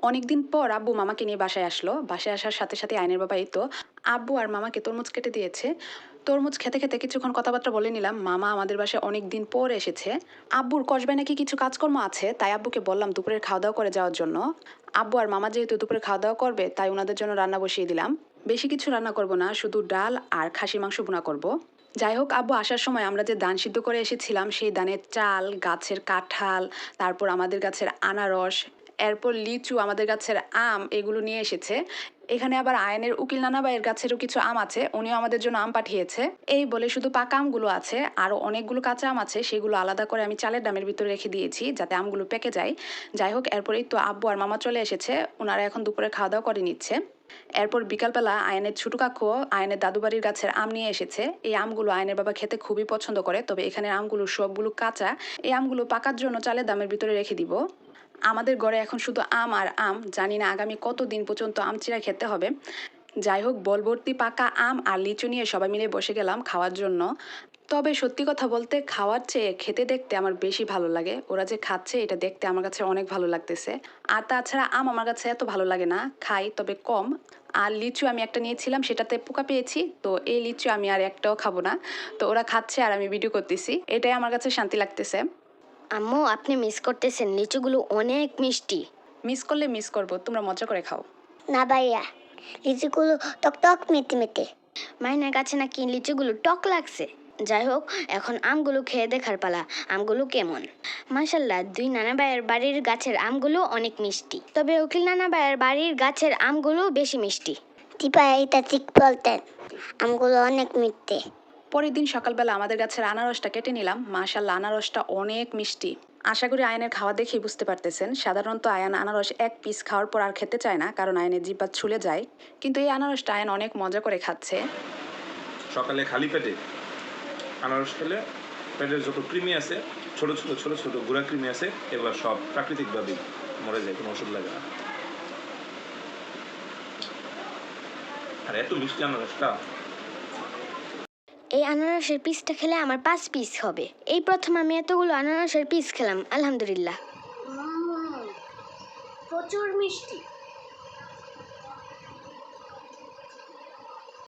অনেকদিন পর আব্বু মামাকে নিয়ে বাসায় আসলো। বাসায় আসার সাথে সাথে আইনের বাবা এই তো আব্বু আর মামাকে তরমুজ কেটে দিয়েছে। তরমুজ খেতে খেতে কিছুক্ষণ কথাবার্তা বলে নিলাম। মামা আমাদের বাসায় অনেক দিন পর এসেছে। আব্বুর কসবায় নাকি কিছু কাজকর্ম আছে, তাই আব্বুকে বললাম দুপুরের খাওয়া দাওয়া করে যাওয়ার জন্য। আব্বু আর মামা যেহেতু দুপুরে খাওয়া দাওয়া করবে, তাই ওনাদের জন্য রান্না বসিয়ে দিলাম। বেশি কিছু রান্না করব না, শুধু ডাল আর খাসির মাংস ভুনা করব। যাই হোক, আব্বু আসার সময় আমরা যে ধান সিদ্ধ করে এসেছিলাম, সেই ধানের চাল, গাছের কাঁঠাল, তারপর আমাদের গাছের আনারস, এরপর লিচু, আমাদের গাছের আম, এগুলো নিয়ে এসেছে। এখানে আবার আয়নের উকিল নানা ভাইয়ের গাছেরও কিছু আম আছে, উনিও আমাদের জন্য আম পাঠিয়েছে। এই বলে শুধু পাকা আমগুলো আছে, আরও অনেকগুলো কাঁচা আম আছে, সেগুলো আলাদা করে আমি চালের ডামের ভিতরে রেখে দিয়েছি যাতে আমগুলো পেকে যায়। যাই হোক, এরপরেই তো আব্বু আর মামা চলে এসেছে, ওনারা এখন দুপুরে খাওয়া দাওয়া করে নিচ্ছে। এরপর বিকালবেলা আয়নের ছোটো কাকু আয়নের দাদুবাড়ির গাছের আম নিয়ে এসেছে। এই আমগুলো আয়নের বাবা খেতে খুবই পছন্দ করে, তবে এখানে আমগুলো সবগুলো কাঁচা। এই আমগুলো পাকার জন্য চালের দামের ভিতরে রেখে দিব। আমাদের ঘরে এখন শুধু আম আর আম, জানি না আগামী কতদিন পর্যন্ত আম চিরা খেতে হবে। যাই হোক, বলবর্তি পাকা আম আর লিচু নিয়ে সবাই মিলে বসে গেলাম খাওয়ার জন্য। তবে সত্যি কথা বলতে, খাওয়ার চেয়ে খেতে দেখতে আমার বেশি ভালো লাগে। ওরা যে খাচ্ছে এটা দেখতে আমার কাছে অনেক ভালো লাগতেছে। আর তাছাড়া আম আমার কাছে এত ভালো লাগে না, খাই তবে কম। আর লিচু আমি একটা নিয়েছিলাম, সেটাতে পোকা পেয়েছি, তো এই লিচু আমি আর একটাও খাবো না। তো ওরা খাচ্ছে আর আমি ভিডিও করতেছি, এটাই আমার কাছে শান্তি লাগতেছে। আম্মু, আপনি মিস করতেছেন, লিচুগুলো অনেক মিষ্টি। মিস করলে মিস করবো, তোমরা মজা করে খাও। না ভাইয়া, লিচুগুলো টক টক মিটে মিটে। মাইনার কাছে নাকি লিচুগুলো টক লাগছে। যাই হোক, এখন আমগুলো খেয়ে দেখার পালা, আমগুলো কেমন। মাশাল্লাহ, দুই নানা ভাইয়ের বাড়ির গাছের আমগুলো অনেক মিষ্টি, তবে উকিল নানা ভাইয়ের বাড়ির গাছের আমগুলো বেশি মিষ্টি। টিপা এটা ঠিক বলতেন, আমগুলো অনেক মিটে। পরের দিন সকালবেলা আমাদের গাছের আনারসটা কেটে নিলাম। মাশাল্লাহ, আনারসটা অনেক মিষ্টি। আশা করি আয়নের খাওয়া দেখেই বুঝতে পারতেছেন। সাধারণত আয়ান আনারস এক পিস খাওয়ার পর আর খেতে চায় না, কারণ আয়নের জিহ্বা ছুলে যায়। কিন্তু এই আনারসটা আয়ন অনেক মজা করে খাচ্ছে। সকালে খালি পেটে আনারস খেলে পেটের যত কৃমি আছে, ছোট ছোট ছোট ছোট গুঁড়া কৃমি আছে, এগুলো সব প্রাকৃতিকভাবেই মরে যায়, কোনো ওষুধ লাগে না। আর এত মিষ্টি আনারসটা। এই আনারসের পিসটা খেলে আমার 5 পিস হবে। এই প্রথম আমি এতগুলো আনারসের পিস খেলাম, আলহামদুলিল্লাহ। প্রচুর মিষ্টি।